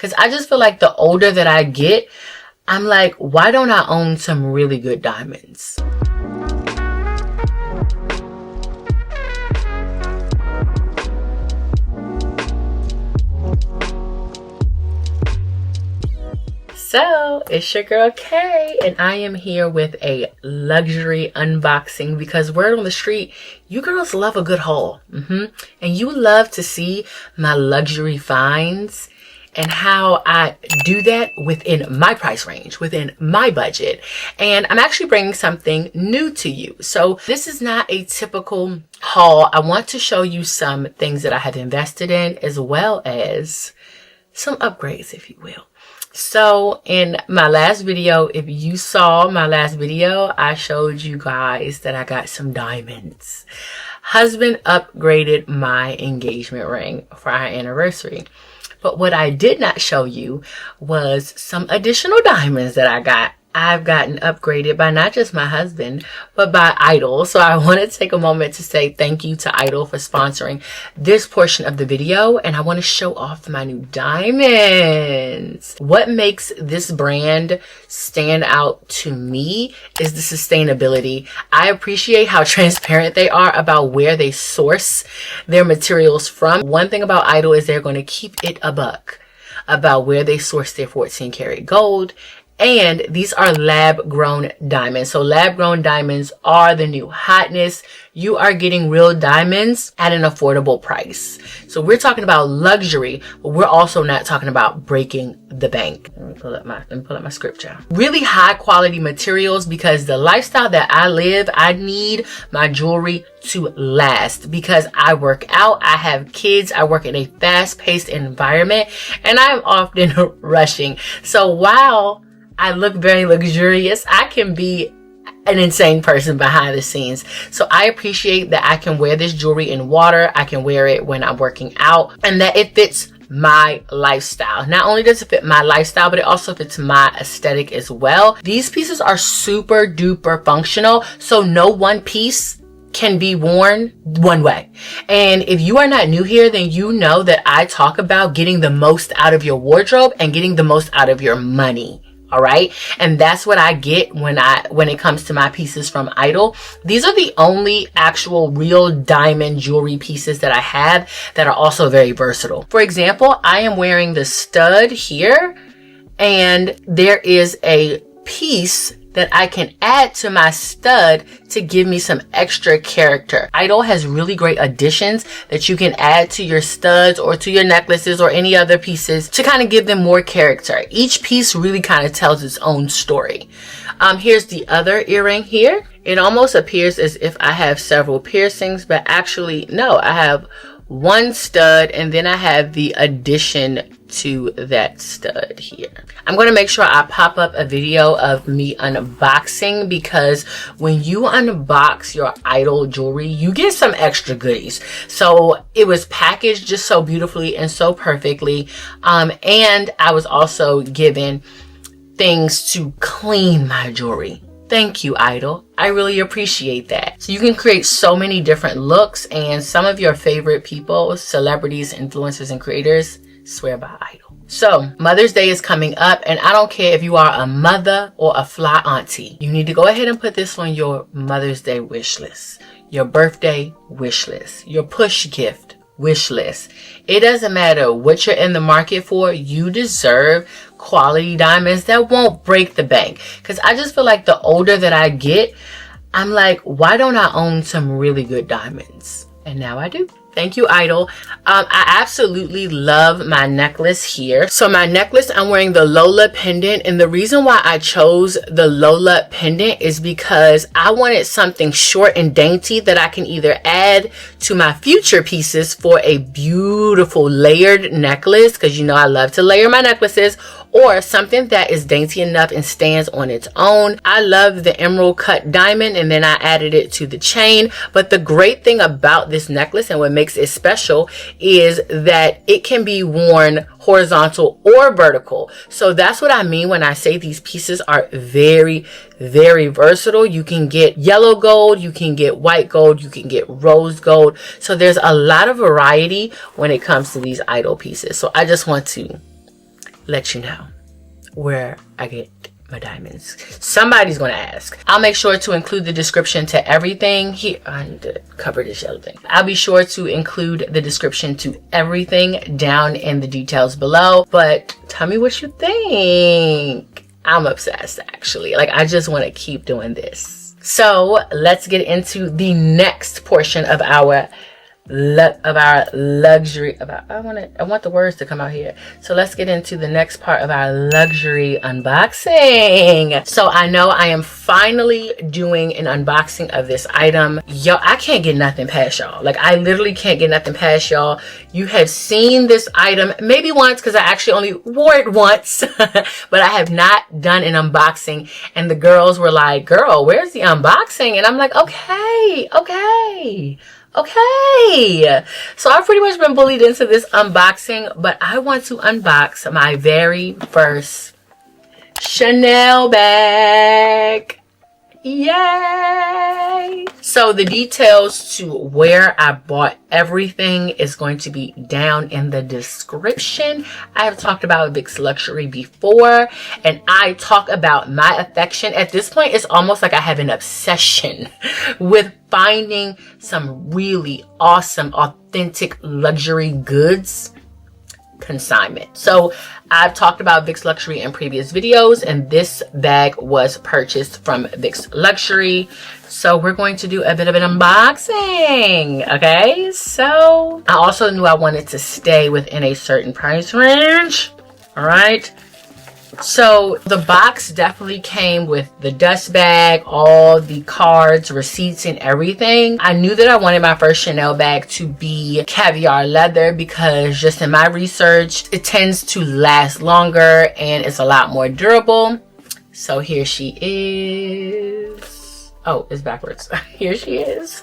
Because I just feel like the older that I get, I'm like, why don't I own some really good diamonds? So it's your girl Kay, and I am here with a luxury unboxing because word on the street, you girls love a good haul. And you love to see my luxury finds and how I do that within my price range, within my budget. And I'm actually bringing something new to you. So this is not a typical haul. I want to show you some things that I have invested in, as well as some upgrades, if you will. So in my last video, if you saw my last video, I showed you guys that I got some diamonds. Husband upgraded my engagement ring for our anniversary. But what I did not show you was some additional diamonds that I got. I've gotten upgraded by not just my husband, but by IDYL. So I want to take a moment to say thank you to IDYL for sponsoring this portion of the video. And I want to show off my new diamonds. What makes this brand stand out to me is the sustainability. I appreciate how transparent they are about where they source their materials from. One thing about IDYL is they're going to keep it a buck about where they source their 14 karat gold. And these are lab grown diamonds. So lab grown diamonds are the new hotness. You are getting real diamonds at an affordable price. So we're talking about luxury, but we're also not talking about breaking the bank. Let me pull up my scripture. Really high quality materials, because the lifestyle that I live, I need my jewelry to last because I work out, I have kids, I work in a fast paced environment, and I'm often rushing. So while I look very luxurious, I can be an insane person behind the scenes. So I appreciate that I can wear this jewelry in water. I can wear it when I'm working out, and that it fits my lifestyle. Not only does it fit my lifestyle, but it also fits my aesthetic as well. These pieces are super duper functional. So no one piece can be worn one way. And if you are not new here, then you know that I talk about getting the most out of your wardrobe and getting the most out of your money. All right. And that's what I get when it comes to my pieces from IDYL. These are the only actual real diamond jewelry pieces that I have that are also very versatile. For example, I am wearing the stud here, and there is a piece that I can add to my stud to give me some extra character. IDYL has really great additions that you can add to your studs or to your necklaces or any other pieces to kind of give them more character. Each piece really kind of tells its own story. Here's the other earring here. It almost appears as if I have several piercings, but actually no, I have one stud, and then I have the addition to that stud here. I'm going to make sure I pop up a video of me unboxing, because when you unbox your IDYL jewelry, you get some extra goodies. So it was packaged just so beautifully and so perfectly. And I was also given things to clean my jewelry. Thank you, IDYL. I really appreciate that. So you can create so many different looks, and some of your favorite people, celebrities, influencers, and creators swear by IDYL. So Mother's Day is coming up, and I don't care if you are a mother or a fly auntie. You need to go ahead and put this on your Mother's Day wish list, your birthday wish list, your push gift wish list. It doesn't matter what you're in the market for. You deserve quality diamonds that won't break the bank. Because I just feel like the older that I get, I'm like, why don't I own some really good diamonds? And now I do. Thank you, IDYL. I absolutely love my necklace here. So my necklace, I'm wearing the Lola pendant. And the reason why I chose the Lola pendant is because I wanted something short and dainty that I can either add to my future pieces for a beautiful layered necklace, because you know I love to layer my necklaces, or something that is dainty enough and stands on its own. I love the emerald cut diamond, and then I added it to the chain. But the great thing about this necklace, and what makes it special, is that it can be worn horizontal or vertical. So that's what I mean when I say these pieces are very, very versatile. You can get yellow gold, you can get white gold, you can get rose gold. So there's a lot of variety when it comes to these IDYL pieces. So I just want to let you know where I get my diamonds. Somebody's going to ask. I'll make sure to include the description to everything here. I need to cover this yellow thing. I'll be sure to include the description to everything down in the details below. But tell me what you think. I'm obsessed, actually. Like, I just want to keep doing this. So let's get into the next portion of our luxury. I want the words to come out here. So let's get into the next part of our luxury unboxing. So I know I am finally doing an unboxing of this item. Yo, I can't get nothing past y'all. Like, I literally can't get nothing past y'all. You have seen this item maybe once, because I actually only wore it once, but I have not done an unboxing. And the girls were like, girl, where's the unboxing? And I'm like, okay. So I've pretty much been bullied into this unboxing, but I want to unbox my very first Chanel bag. Yay! So the details to where I bought everything is going to be down in the description. I have talked about Vic's Luxury before, and I talk about my affection. At this point, it's almost like I have an obsession with finding some really awesome, authentic luxury goods consignment. So I've talked about Vic's Luxury in previous videos, and this bag was purchased from Vic's Luxury. So we're going to do a bit of an unboxing. Okay, so I also knew I wanted to stay within a certain price range. All right. So the box definitely came with the dust bag, all the cards, receipts, and everything. I knew that I wanted my first Chanel bag to be caviar leather, because just in my research, it tends to last longer and it's a lot more durable. So here she is. Oh, it's backwards. Here she is.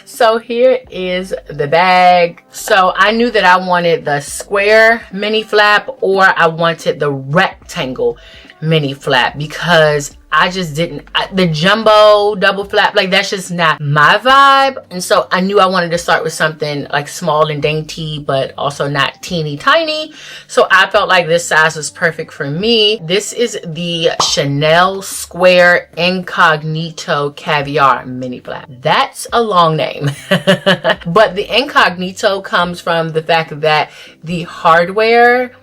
So here is the bag. So I knew that I wanted the square mini flap, or I wanted the rectangle mini flap, because I just didn't, the jumbo double flap, like, that's just not my vibe. And so I knew I wanted to start with something like small and dainty, but also not teeny tiny. So I felt like this size was perfect for me. This is the Chanel Square Incognito Caviar Mini Flap. That's a long name. But the Incognito comes from the fact that the hardware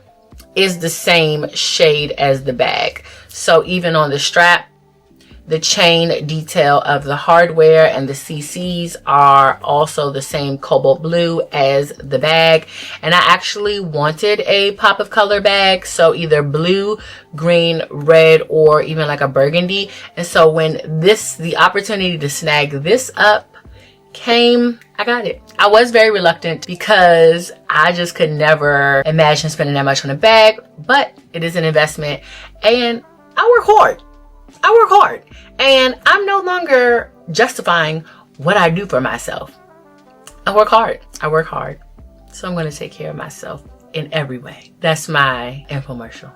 is the same shade as the bag. So even on the strap, the chain detail of the hardware and the CCs are also the same cobalt blue as the bag. And I actually wanted a pop of color bag, so either blue, green, red, or even like a burgundy. And so when the opportunity to snag this up came, I got it. I was very reluctant because I just could never imagine spending that much on a bag, but it is an investment, and I work hard. And I'm no longer justifying what I do for myself. I work hard. So I'm going to take care of myself in every way. That's my infomercial.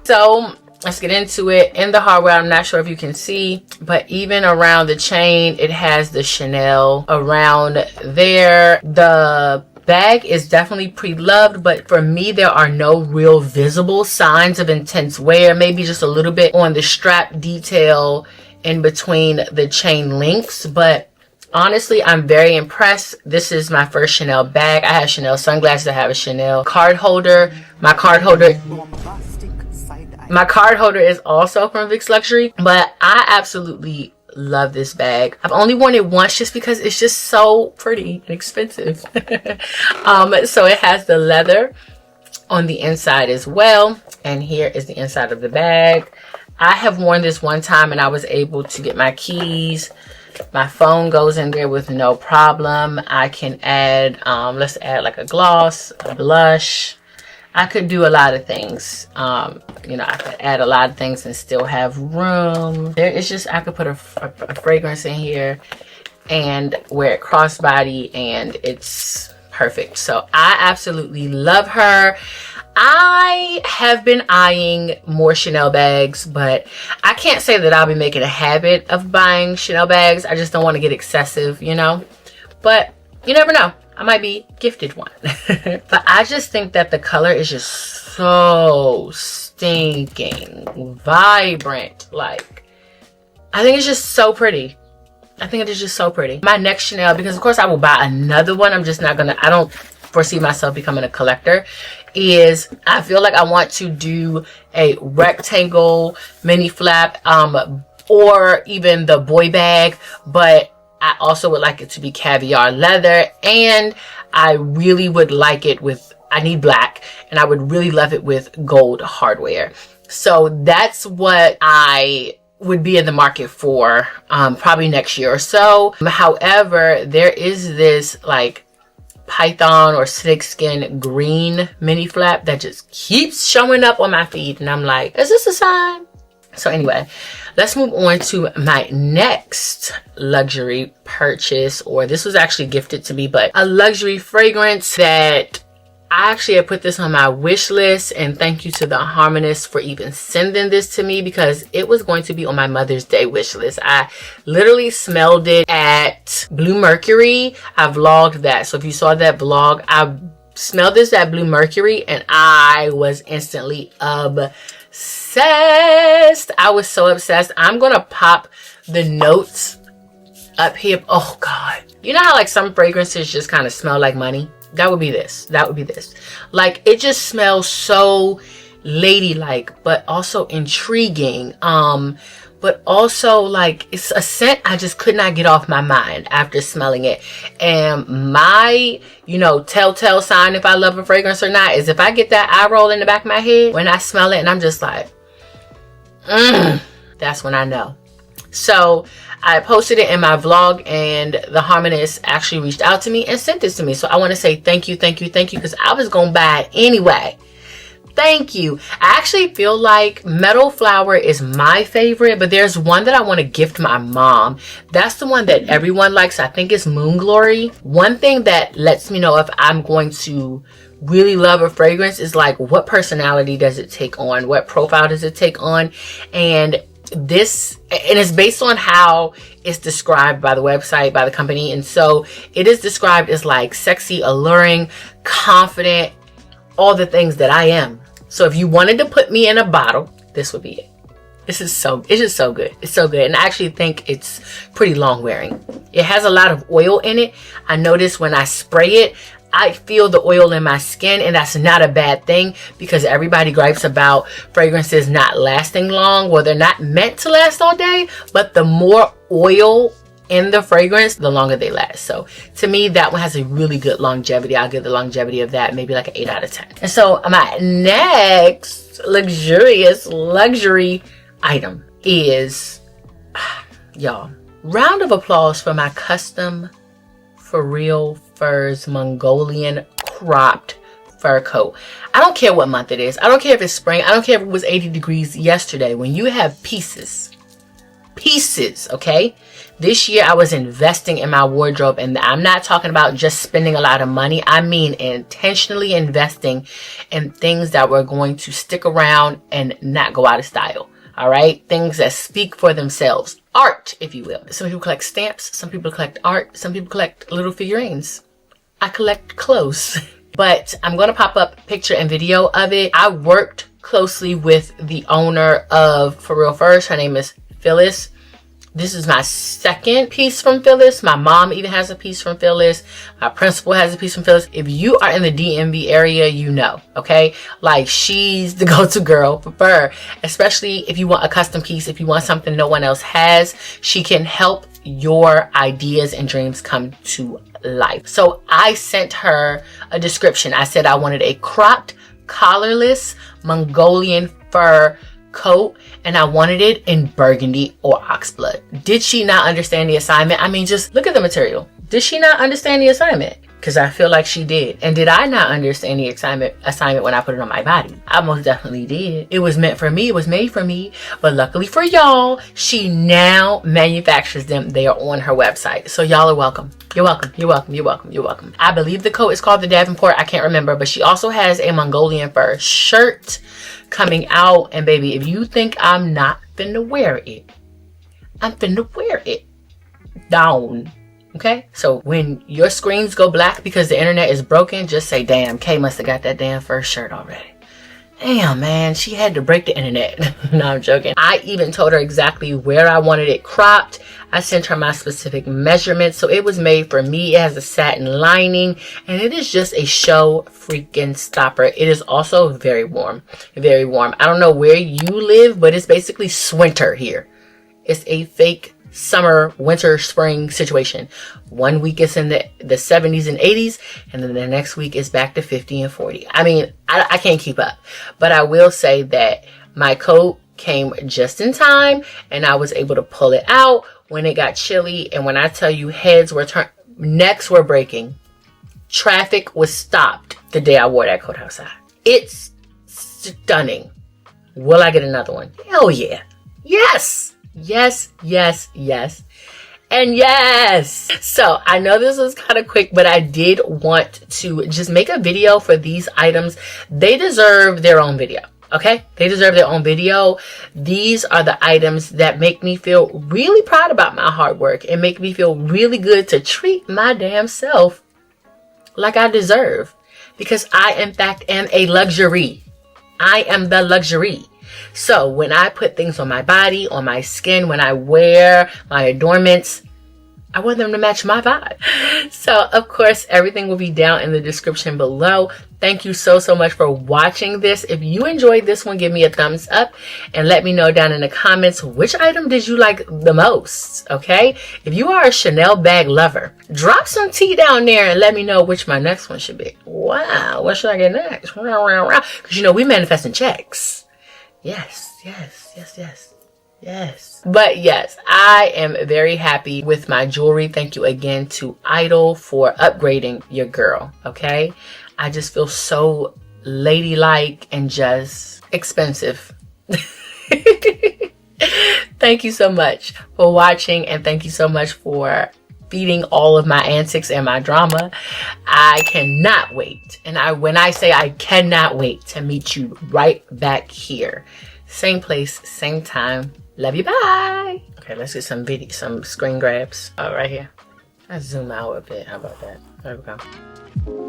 So let's get into it. In the hardware, I'm not sure if you can see, but even around the chain, it has the Chanel around there. The bag is definitely pre-loved, but for me, there are no real visible signs of intense wear. Maybe just a little bit on the strap detail in between the chain links, but honestly, I'm very impressed. This is my first Chanel bag. I have Chanel sunglasses. I have a Chanel card holder. My card holder is also from Vic's Luxury, but I absolutely love this bag. I've only worn it once just because it's just so pretty and expensive. So it has the leather on the inside as well, and here is the inside of the bag. I have worn this one time and I was able to get my keys. My phone goes in there with no problem. I can add, let's add like a gloss, a blush. I could do a lot of things. You know, I could add a lot of things and still have room. There is just, I could put a fragrance in here and wear it crossbody, and it's perfect. So I absolutely love her. I have been eyeing more Chanel bags, but I can't say that I'll be making a habit of buying Chanel bags. I just don't want to get excessive, you know, but you never know. I might be gifted one. But I just think that the color is just so stinking vibrant. Like, I think it's just so pretty. I think it is just so pretty. My next Chanel, because of course I will buy another one. I'm just not gonna, I don't foresee myself becoming a collector, is I feel like I want to do a rectangle mini flap, or even the boy bag, but I also would like it to be caviar leather, and I really would like it with, I need black, and I would really love it with gold hardware. So that's what I would be in the market for, probably next year or so. However, there is this like python or snakeskin green mini flap that just keeps showing up on my feed, and I'm like, is this a sign? So anyway, let's move on to my next luxury purchase, or this was actually gifted to me, but a luxury fragrance that I actually have put this on my wish list, and thank you to the Harmonist for even sending this to me, because it was going to be on my Mother's Day wish list. I literally smelled it at Blue Mercury. I vlogged that. So if you saw that vlog, I smelled this at Blue Mercury and I was instantly obsessed. I was so obsessed. I'm going to pop the notes up here. Oh God. You know how like some fragrances just kind of smell like money? That would be this. That would be this. Like, it just smells so ladylike, but also intriguing. But also like, it's a scent I just could not get off my mind after smelling it. And my, you know, telltale sign if I love a fragrance or not is if I get that eye roll in the back of my head when I smell it, and I'm just like, that's when I know. So I posted it in my vlog, and the Harmonist actually reached out to me and sent this to me. So I want to say thank you, thank you, thank you, because I was going to buy it anyway. Thank you. I actually feel like Meadow Flower is my favorite, but there's one that I want to gift my mom. That's the one that everyone likes. I think it's Moon Glory. One thing that lets me know if I'm going to really love a fragrance is like, what personality does it take on? What profile does it take on? And this, and it's based on how it's described by the website, by the company. And so it is described as like sexy, alluring, confident, all the things that I am. So if you wanted to put me in a bottle, this would be it. This is so, it's just so good. It's so good. And I actually think it's pretty long wearing. It has a lot of oil in it. I notice when I spray it, I feel the oil in my skin, and that's not a bad thing, because everybody gripes about fragrances not lasting long. Well, they're not meant to last all day, but the more oil in the fragrance, the longer they last. So to me, that one has a really good longevity. I'll give the longevity of that maybe like an 8 out of 10. And so my next luxurious luxury item is, y'all, round of applause for my custom For Real Furs Mongolian cropped fur coat. I don't care what month it is. I don't care if it's spring. I don't care if it was 80 degrees yesterday. When you have pieces, okay? This year I was investing in my wardrobe, and I'm not talking about just spending a lot of money. I mean intentionally investing in things that were going to stick around and not go out of style. All right? Things that speak for themselves. Art, if you will. Some people collect stamps. Some people collect art. Some people collect little figurines. I collect clothes. But I'm going to pop up picture and video of it. I worked closely with the owner of For Real Furs. Her name is Phyllis. This is my second piece from Phyllis. My mom even has a piece from Phyllis. My principal has a piece from Phyllis. If you are in the DMV area, you know, okay? Like, she's the go-to girl for fur, especially if you want a custom piece, if you want something no one else has. She can help your ideas and dreams come to life. So I sent her a description. I said I wanted a cropped, collarless Mongolian fur coat, and I wanted it in burgundy or oxblood. Did she not understand the assignment? I mean, just look at the material. Did she not understand the assignment? Because I feel like she did. And did I not understand the assignment when I put it on my body? I most definitely did. It was meant for me. It was made for me. But luckily for y'all, she now manufactures them. They are on her website. So y'all are welcome. You're welcome. You're welcome. You're welcome. You're welcome. I believe the coat is called the Davenport. I can't remember. But she also has a Mongolian fur shirt coming out. And baby, if you think I'm not finna wear it, I'm finna wear it. Down. Okay, so when your screens go black because the internet is broken, just say, damn, Kay must have got that damn first shirt already. Damn, man, she had to break the internet. No, I'm joking. I even told her exactly where I wanted it cropped. I sent her my specific measurements. So it was made for me. It has a satin lining and it is just a show freaking stopper. It is also very warm, very warm. I don't know where you live, but it's basically swinter here. It's a fake summer, winter, spring situation. 1 week it's in the 70s and 80s, and then the next week it's back to 50 and 40. I mean, I can't keep up. But I will say that my coat came just in time, and I was able to pull it out when it got chilly. And when I tell you heads were turned, necks were breaking, traffic was stopped the day I wore that coat outside. It's stunning. Will I get another one? Hell yeah. Yes. Yes, yes, yes, and yes. So I know this was kind of quick, but I did want to just make a video for these items. They deserve their own video. Okay, they deserve their own video. These are the items that make me feel really proud about my hard work and make me feel really good to treat my damn self like I deserve, because I in fact am a luxury. I am the luxury. So when I put things on my body, on my skin, when I wear my adornments, I want them to match my vibe. So of course, everything will be down in the description below. Thank you so much for watching this. If you enjoyed this one, give me a thumbs up and let me know down in the comments, which item did you like the most? Okay. If you are a Chanel bag lover, drop some tea down there and let me know which my next one should be. Wow. What should I get next? Because you know, we manifesting checks. Yes, yes, yes, yes, yes. But yes, I am very happy with my jewelry. Thank you again to IDYL for upgrading your girl, okay? I just feel so ladylike and just expensive. Thank you so much for watching, and thank you so much for feeding all of my antics and my drama. I cannot wait. And when I say I cannot wait to meet you right back here. Same place, same time. Love you, bye. Okay, let's get some screen grabs right here. Let's zoom out a bit. How about that? There we go.